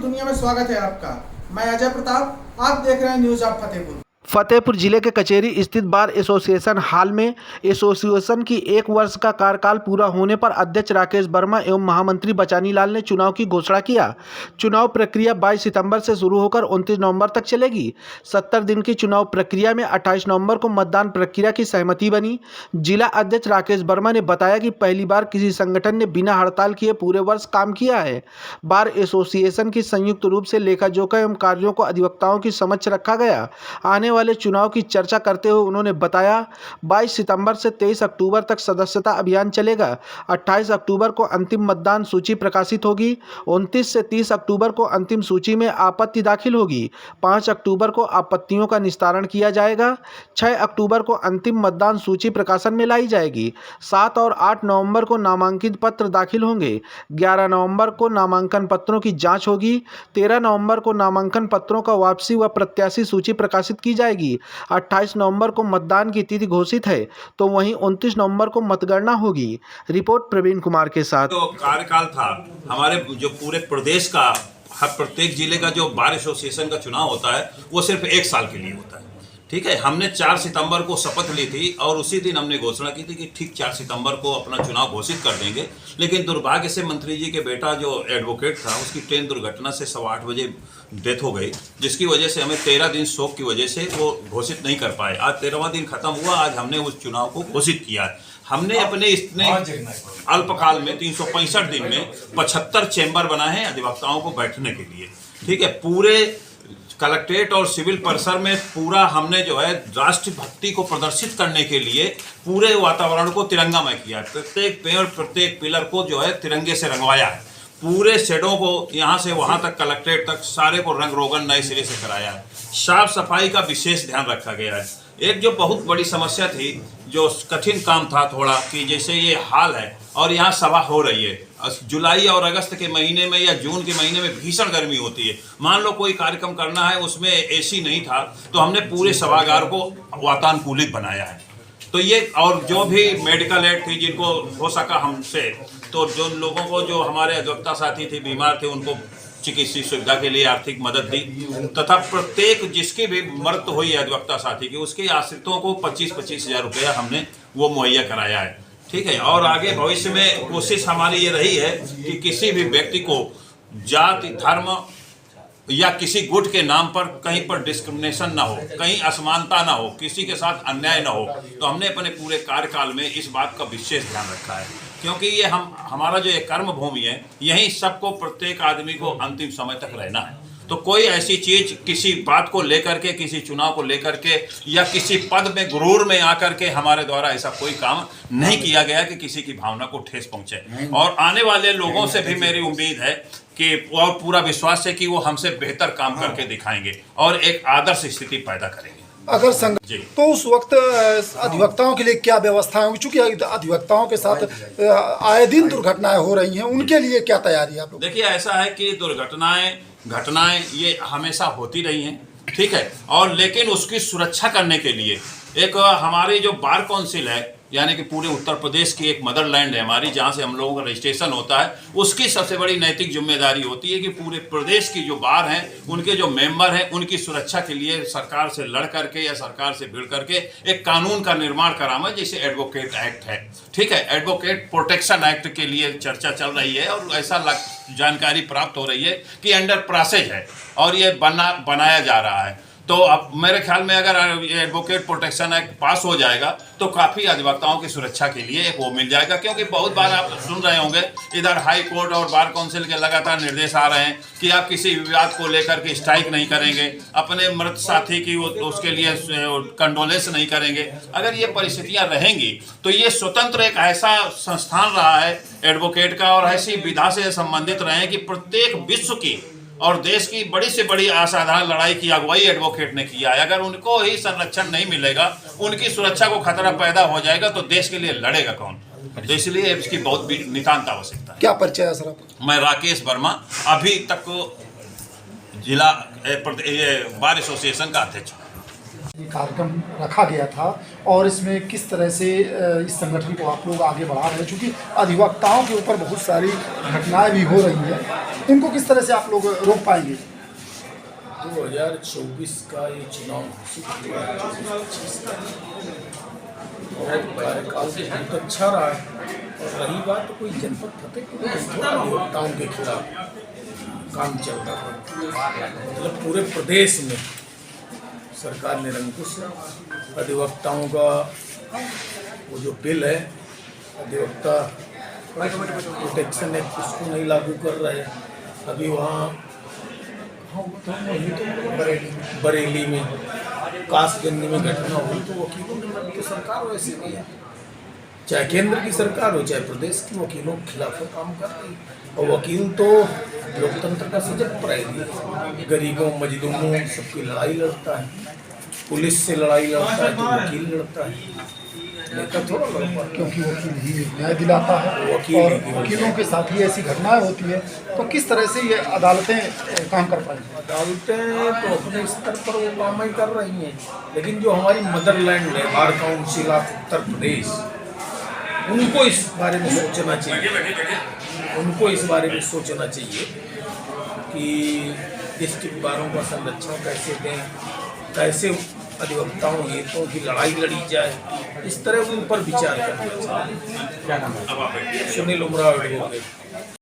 दुनिया में स्वागत है आपका। मैं अजय प्रताप, आप देख रहे हैं न्यूज ऑफ फतेहपुर। फतेहपुर जिले के कचेरी स्थित बार एसोसिएशन हाल में एसोसिएशन की 1 वर्ष का कार्यकाल पूरा होने पर अध्यक्ष राकेश वर्मा एवं महामंत्री बचानी लाल ने चुनाव की घोषणा किया। चुनाव प्रक्रिया 22 सितंबर से शुरू होकर 29 नवंबर तक चलेगी। 70 दिन की चुनाव प्रक्रिया में 28 नवंबर को मतदान प्रक्रिया की सहमति बनी। जिला अध्यक्ष राकेश वर्मा ने बताया कि पहली बार किसी संगठन ने बिना हड़ताल किए पूरे वर्ष काम किया है। बार एसोसिएशन की संयुक्त रूप से लेखा जोखा एवं कार्यों को अधिवक्ताओं की समक्ष रखा गया। आने वाले चुनाव की चर्चा करते हुए उन्होंने बताया 22 सितंबर से 23 अक्टूबर तक सदस्यता अभियान चलेगा। 28 अक्टूबर को अंतिम मतदान सूची प्रकाशित होगी। 29 से 30 अक्टूबर को अंतिम सूची में आपत्ति दाखिल होगी। 5 अक्टूबर को आपत्तियों का निस्तारण किया जाएगा। 6 अक्टूबर को अंतिम मतदान सूची प्रकाशन में लाई जाएगी। 7 और 8 नवंबर को नामांकित पत्र दाखिल होंगे। 11 नवंबर को नामांकन पत्रों की जांच होगी। 13 नवंबर को नामांकन पत्रों का वापसी व प्रत्याशी सूची प्रकाशित की जाएगी। 28 नवंबर को मतदान की तिथि घोषित है, तो वहीं 29 नवंबर को मतगणना होगी। रिपोर्ट प्रवीण कुमार के साथ। तो कार्यकाल था हमारे जो पूरे प्रदेश का, हर प्रत्येक जिले का जो बार एसोसिएशन का चुनाव होता है वो सिर्फ 1 साल के लिए होता है। ठीक है, हमने 4 सितंबर को शपथ ली थी और उसी दिन हमने घोषणा की थी कि ठीक 4 सितंबर को अपना चुनाव घोषित कर देंगे। लेकिन दुर्भाग्य से मंत्री जी के बेटा जो एडवोकेट था उसकी ट्रेन दुर्घटना से 8:15 बजे डेथ हो गई, जिसकी वजह से हमें 13 दिन शोक की वजह से वो घोषित नहीं कर पाए। आज 13वां दिन खत्म हुआ, आज हमने उस चुनाव को घोषित किया है। हमने अपने इतने अल्पकाल में 365 दिन में 75 चैम्बर बनाए हैं अधिवक्ताओं को बैठने के लिए। ठीक है, पूरे कलेक्ट्रेट और सिविल परिसर में पूरा हमने जो है राष्ट्रभक्ति को प्रदर्शित करने के लिए पूरे वातावरण को तिरंगामय किया है। प्रत्येक पेड़, प्रत्येक पिलर को जो है तिरंगे से रंगवाया है। पूरे शेडों को यहाँ से वहाँ तक, कलेक्ट्रेट तक सारे को रंग रोगन नए सिरे से कराया है। साफ सफाई का विशेष ध्यान रखा गया है। एक जो बहुत बड़ी समस्या थी, जो कठिन काम था थोड़ा, कि जैसे ये हाल है और यहाँ सभा हो रही है, जुलाई और अगस्त के महीने में या जून के महीने में भीषण गर्मी होती है। मान लो कोई कार्यक्रम करना है, उसमें एसी नहीं था, तो हमने पूरे सभागार को वातानुकूलित बनाया है। तो ये, और जो भी मेडिकल एड थी जिनको हो सका हमसे, तो जो लोगों को, जो हमारे अधिवक्ता साथी थे, बीमार थे, उनको चिकित्सीय सुविधा के लिए आर्थिक मदद दी, तथा प्रत्येक जिसकी भी मृत्यु हुई है अधिवक्ता साथी की, उसके आश्रितों को 25-25 हज़ार रुपया हमने वो मुहैया कराया है। ठीक है, और आगे भविष्य में कोशिश हमारी ये रही है कि किसी भी व्यक्ति को जाति, धर्म या किसी गुट के नाम पर कहीं पर डिस्क्रिमिनेशन ना हो, कहीं असमानता ना हो, किसी के साथ अन्याय ना हो। तो हमने अपने पूरे कार्यकाल में इस बात का विशेष ध्यान रखा है, क्योंकि ये हमारा जो ये कर्म भूमि है, यहीं सबको, प्रत्येक आदमी को अंतिम समय तक रहना है। तो कोई ऐसी चीज किसी बात को लेकर के, किसी चुनाव को लेकर के या किसी पद में गुरूर में आकर के हमारे द्वारा ऐसा कोई काम नहीं किया गया कि किसी की भावना को ठेस पहुंचे। और आने वाले लोगों से भी मेरी उम्मीद है कि, और पूरा विश्वास है कि वो हमसे बेहतर काम करके दिखाएंगे और एक आदर्श स्थिति पैदा करेंगे। अगर तो उस वक्त अधिवक्ताओं के लिए क्या व्यवस्था है? चूंकि अधिवक्ताओं के साथ आए दिन दुर्घटनाएं हो रही हैं, उनके लिए क्या तैयारी है आप लोग? देखिए, ऐसा है कि घटनाएं ये हमेशा होती रही हैं। ठीक है, और लेकिन उसकी सुरक्षा करने के लिए एक हमारी जो बार काउंसिल है, यानी कि पूरे उत्तर प्रदेश की एक मदरलैंड है हमारी, जहाँ से हम लोगों का रजिस्ट्रेशन होता है, उसकी सबसे बड़ी नैतिक जिम्मेदारी होती है कि पूरे प्रदेश की जो बार हैं, उनके जो मेंबर हैं, उनकी सुरक्षा के लिए सरकार से लड़ करके या सरकार से भिड़ करके एक कानून का निर्माण कराना, जैसे एडवोकेट एक्ट है। ठीक है, एडवोकेट प्रोटेक्शन एक्ट के लिए चर्चा चल रही है और ऐसा जानकारी प्राप्त हो रही है कि अंडर प्रोसेस है और ये बनाया जा रहा है। तो अब मेरे ख्याल में अगर एडवोकेट प्रोटेक्शन एक्ट पास हो जाएगा तो काफ़ी अधिवक्ताओं की सुरक्षा के लिए एक वो मिल जाएगा। क्योंकि बहुत बार आप सुन रहे होंगे, इधर हाई कोर्ट और बार काउंसिल के लगातार निर्देश आ रहे हैं कि आप किसी विवाद को लेकर के स्ट्राइक नहीं करेंगे, अपने मृत साथी की उसके लिए कंडोलेंस नहीं करेंगे। अगर ये परिस्थितियाँ रहेंगी तो ये स्वतंत्र एक ऐसा संस्थान रहा है एडवोकेट का, और ऐसी विधा से संबंधित रहे कि प्रत्येक विश्व की और देश की बड़ी से बड़ी असाधारण लड़ाई की अगुवाई एडवोकेट ने किया है। अगर उनको ही संरक्षण नहीं मिलेगा, उनकी सुरक्षा को खतरा पैदा हो जाएगा, तो देश के लिए लड़ेगा कौन? तो इसलिए इसकी बहुत नितांत आवश्यकता है। क्या परिचय है सर आपका? मैं राकेश वर्मा, अभी तक जिला बार एसोसिएशन का अध्यक्ष हूँ। कार्यक्रम रखा गया था और इसमें किस तरह से इस संगठन को आप लोग आगे बढ़ा रहे हैं, चूँकि अधिवक्ताओं के ऊपर बहुत सारी घटनाएं भी हो रही हैं, इनको किस तरह से आप लोग रोक पाएंगे? 2024 का ये चुनाव घोषित हुआ है, 2025 का और कार्यकाल से बहुत अच्छा रहा है। और रही बात तो कोई जनपद फतेहपुर में अधिवक्ताओं के खिलाफ काम चल रहा है, मतलब पूरे प्रदेश में सरकार निरंकुश है। अधिवक्ताओं का वो जो बिल है, अधिवक्ता प्रोटेक्शन एक्ट, उसको नहीं लागू कर रहे हैं। अभी वहाँ बरेली में कासगंज में घटना हुई तो वकीलों ने तो सरकार वैसे नहीं है, चाहे केंद्र की सरकार हो चाहे प्रदेश की, वकीलों के खिलाफ काम कर रही है। और वकील तो लोकतंत्र का सजग प्राइधी है, गरीबों मजदूरों सबकी लड़ाई लड़ता है, पुलिस से लड़ाई लड़ता है तो वकील लड़ता है, नेता थोड़ा लड़ता है, क्योंकि वकील ही न्याय दिलाता है और वकीलों के साथ ही ऐसी घटनाएं होती है। तो किस तरह से ये अदालतें काम कर पाएंगी? अदालतें तो अपने स्तर पर वो काम ही कर रही हैं, लेकिन जो हमारी मदरलैंड है bar council of Uttar Pradesh, उनको इस बारे में सोचना चाहिए, उनको इस बारे में सोचना चाहिए कि डिस्ट्रिक्ट बारों का संरक्षण कैसे दें, कैसे अधिवक्ताओं हितों की लड़ाई लड़ी जाए, इस तरह उन पर विचार करना चाहिए। क्या नाम है? सुनील उमराव एडवोकेट।